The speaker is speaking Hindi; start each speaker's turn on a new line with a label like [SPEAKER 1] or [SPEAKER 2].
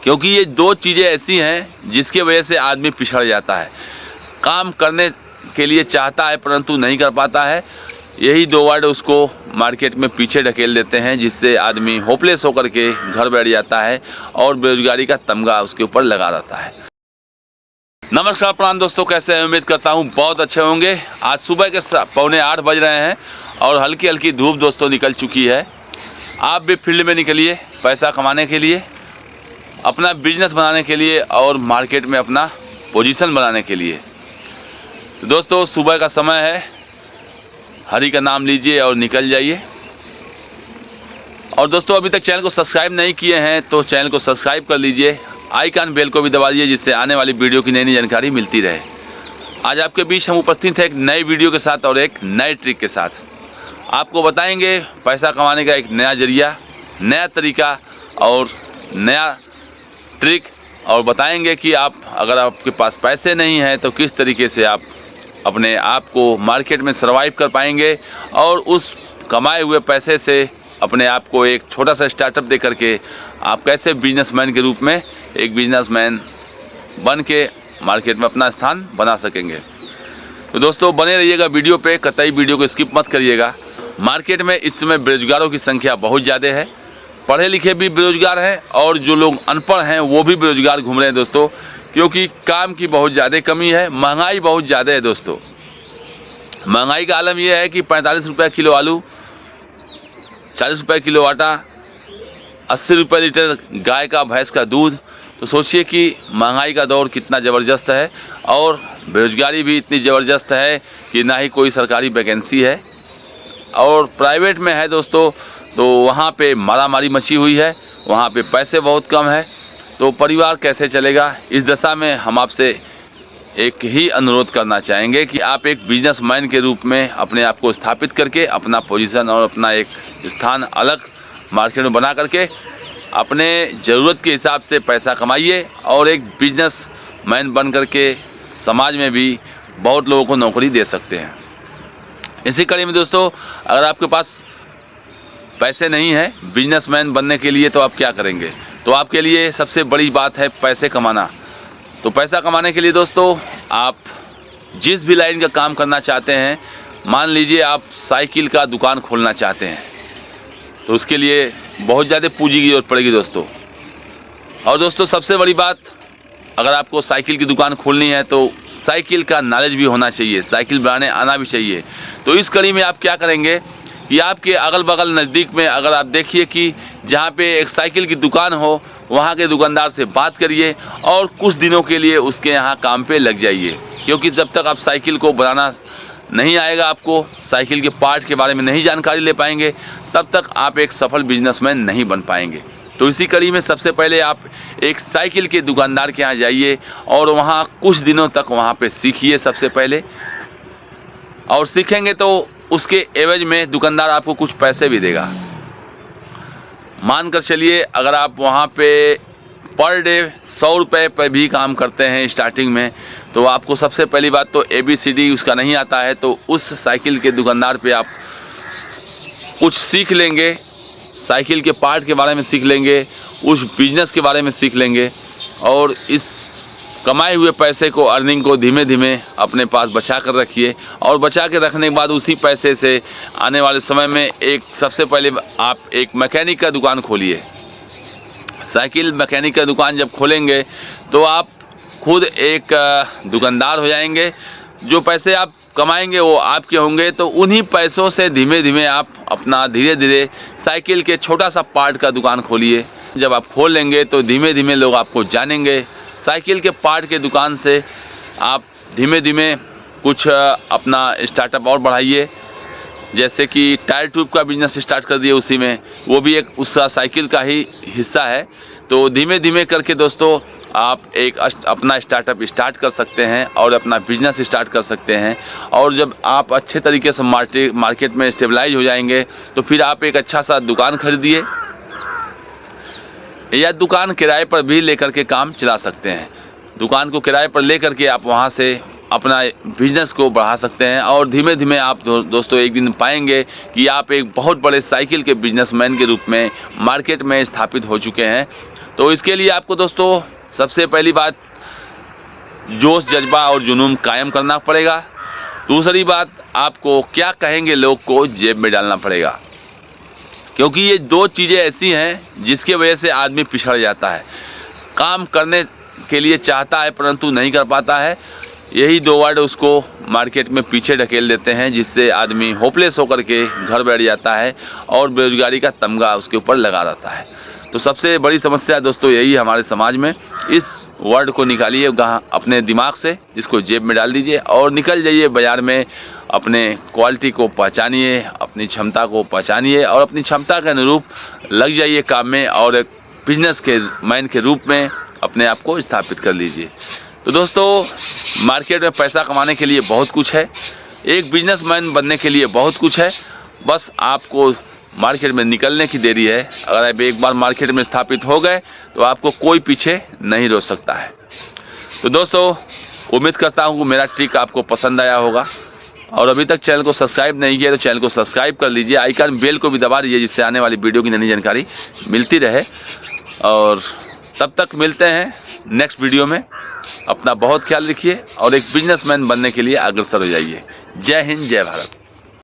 [SPEAKER 1] क्योंकि ये दो चीज़ें ऐसी हैं जिसके वजह से आदमी पिछड़ जाता है। काम करने के लिए चाहता है परंतु नहीं कर पाता है। यही दो वर्ड उसको मार्केट में पीछे ढकेल देते हैं, जिससे आदमी होपलेस होकर के घर बैठ जाता है और बेरोजगारी का तमगा उसके ऊपर लगा रहता है। नमस्कार प्रणाम दोस्तों, कैसे हैं? उम्मीद करता हूं बहुत अच्छे होंगे। आज सुबह के 7:45 बज रहे हैं और हल्की हल्की धूप दोस्तों निकल चुकी है। आप भी फील्ड में निकलिए पैसा कमाने के लिए, अपना बिजनेस बनाने के लिए और मार्केट में अपना पोजीशन बनाने के लिए। तो दोस्तों सुबह का समय है, हरि का नाम लीजिए और निकल जाइए। और दोस्तों अभी तक चैनल को सब्सक्राइब नहीं किए हैं तो चैनल को सब्सक्राइब कर लीजिए, आइकन बेल को भी दबा दीजिए, जिससे आने वाली वीडियो की नई नई जानकारी मिलती रहे। आज आपके बीच हम उपस्थित हैं एक नई वीडियो के साथ और एक नए ट्रिक के साथ। आपको बताएंगे पैसा कमाने का एक नया जरिया, नया तरीका और नया ट्रिक, और बताएंगे कि आप अगर आपके पास पैसे नहीं हैं तो किस तरीके से आप अपने आप को मार्केट में सर्वाइव कर पाएंगे और उस कमाए हुए पैसे से अपने आप को एक छोटा सा स्टार्टअप दे करके आप कैसे बिजनेसमैन के रूप में एक बिजनेसमैन बन के मार्केट में अपना स्थान बना सकेंगे। तो दोस्तों बने रहिएगा वीडियो पे, कतई वीडियो को स्किप मत करिएगा। मार्केट में इस समय बेरोजगारों की संख्या बहुत ज़्यादा है। पढ़े लिखे भी बेरोजगार हैं और जो लोग अनपढ़ हैं वो भी बेरोजगार घूम रहे हैं दोस्तों, क्योंकि काम की बहुत ज़्यादा कमी है, महंगाई बहुत ज़्यादा है दोस्तों। महंगाई का आलम यह है कि 45 रुपये किलो आलू, 40 रुपये किलो आटा, 80 रुपये लीटर गाय का भैंस का दूध। तो सोचिए कि महंगाई का दौर कितना ज़बरदस्त है और बेरोजगारी भी इतनी ज़बरदस्त है कि ना ही कोई सरकारी वैकेंसी है और प्राइवेट में है दोस्तों तो वहाँ पे मारामारी मची हुई है, वहाँ पे पैसे बहुत कम है। तो परिवार कैसे चलेगा? इस दशा में हम आपसे एक ही अनुरोध करना चाहेंगे कि आप एक बिजनेसमैन के रूप में अपने आप को स्थापित करके अपना पोजीशन और अपना एक स्थान अलग मार्केट में बना करके अपने ज़रूरत के हिसाब से पैसा कमाइए और एक बिजनेसमैन बन करके समाज में भी बहुत लोगों को नौकरी दे सकते हैं। इसी कड़ी में दोस्तों अगर आपके पास पैसे नहीं है बिजनेसमैन बनने के लिए तो आप क्या करेंगे? तो आपके लिए सबसे बड़ी बात है पैसे कमाना। तो पैसा कमाने के लिए दोस्तों आप जिस भी लाइन का काम करना चाहते हैं, मान लीजिए आप साइकिल का दुकान खोलना चाहते हैं तो उसके लिए बहुत ज़्यादा पूंजी की जरूरत पड़ेगी दोस्तों। और दोस्तों सबसे बड़ी बात, अगर आपको साइकिल की दुकान खोलनी है तो साइकिल का नॉलेज भी होना चाहिए, साइकिल बनाने आना भी चाहिए। तो इस कड़ी में आप क्या करेंगे कि आपके अगल बगल नज़दीक में अगर आप देखिए कि जहाँ पे एक साइकिल की दुकान हो, वहाँ के दुकानदार से बात करिए और कुछ दिनों के लिए उसके यहाँ काम पे लग जाइए। क्योंकि जब तक आप साइकिल को बनाना नहीं आएगा, आपको साइकिल के पार्ट के बारे में नहीं जानकारी ले पाएंगे, तब तक आप एक सफल बिजनेसमैन नहीं बन पाएंगे। तो इसी कड़ी में सबसे पहले आप एक साइकिल के दुकानदार के यहाँ जाइए और वहाँ कुछ दिनों तक वहाँ पे सीखिए सबसे पहले। और सीखेंगे तो उसके एवज में दुकानदार आपको कुछ पैसे भी देगा। मानकर चलिए अगर आप वहाँ पे पर डे 100 रुपये पर भी काम करते हैं स्टार्टिंग में, तो आपको सबसे पहली बात तो ABCD उसका नहीं आता है, तो उस साइकिल के दुकानदार पे आप कुछ सीख लेंगे, साइकिल के पार्ट के बारे में सीख लेंगे, उस बिजनेस के बारे में सीख लेंगे और इस कमाए हुए पैसे को, अर्निंग को धीमे धीमे अपने पास बचा कर रखिए। और बचा के रखने के बाद उसी पैसे से आने वाले समय में एक सबसे पहले आप एक मैकेनिक का दुकान खोलिए। साइकिल मैकेनिक का दुकान जब खोलेंगे तो आप खुद एक दुकानदार हो जाएंगे। जो पैसे आप कमाएंगे वो आपके होंगे, तो उन्हीं पैसों से धीमे धीमे आप अपना धीरे धीरे साइकिल के छोटा सा पार्ट का दुकान खोलिए। जब आप खोल लेंगे तो धीमे धीमे लोग आपको जानेंगे। साइकिल के पार्ट के दुकान से आप धीमे धीमे कुछ अपना स्टार्टअप और बढ़ाइए, जैसे कि टायर ट्यूब का बिजनेस स्टार्ट कर दिए, उसी में वो भी एक उसका साइकिल का ही हिस्सा है। तो धीमे धीमे करके दोस्तों आप एक अपना स्टार्टअप स्टार्ट कर सकते हैं और अपना बिजनेस स्टार्ट कर सकते हैं। और जब आप अच्छे तरीके से मार्केट में स्टेबलाइज हो जाएंगे तो फिर आप एक अच्छा सा दुकान खरीदिए या दुकान किराए पर भी लेकर के काम चला सकते हैं। दुकान को किराए पर लेकर के आप वहाँ से अपना बिजनेस को बढ़ा सकते हैं और धीमे धीमे आप दोस्तों एक दिन पाएंगे कि आप एक बहुत बड़े साइकिल के बिजनेसमैन के रूप में मार्केट में स्थापित हो चुके हैं। तो इसके लिए आपको दोस्तों सबसे पहली बात जोश, जज्बा और जुनून कायम करना पड़ेगा। दूसरी बात, आपको क्या कहेंगे लोग को जेब में डालना पड़ेगा, क्योंकि ये दो चीज़ें ऐसी हैं जिसके वजह से आदमी पिछड़ जाता है। काम करने के लिए चाहता है परंतु नहीं कर पाता है। यही दो वर्ड उसको मार्केट में पीछे ढकेल देते हैं, जिससे आदमी होपलेस होकर के घर बैठ जाता है और बेरोजगारी का तमगा उसके ऊपर लगा रहता है। तो सबसे बड़ी समस्या दोस्तों यही है हमारे समाज में। इस वर्ड को निकालिए अपने दिमाग से, इसको जेब में डाल दीजिए और निकल जाइए बाज़ार में। अपने क्वालिटी को पहचानिए, अपनी क्षमता को पहचानिए और अपनी क्षमता के अनुरूप लग जाइए काम में और एक बिजनेस के मैन के रूप में अपने आप को स्थापित कर लीजिए। तो दोस्तों मार्केट में पैसा कमाने के लिए बहुत कुछ है, एक बिजनेसमैन बनने के लिए बहुत कुछ है। बस आपको मार्केट में निकलने की देरी है। अगर आप एक बार मार्केट में स्थापित हो गए तो आपको कोई पीछे नहीं रोक सकता है। तो दोस्तों उम्मीद करता हूँ कि मेरा ट्रिक आपको पसंद आया होगा, और अभी तक चैनल को सब्सक्राइब नहीं किया तो चैनल को सब्सक्राइब कर लीजिए, आइकन बेल को भी दबा दीजिए, जिससे आने वाली वीडियो की नई जानकारी मिलती रहे। और तब तक मिलते हैं नेक्स्ट वीडियो में। अपना बहुत ख्याल रखिए और एक बिजनेसमैन बनने के लिए अग्रसर हो जाइए। जय हिंद, जय भारत।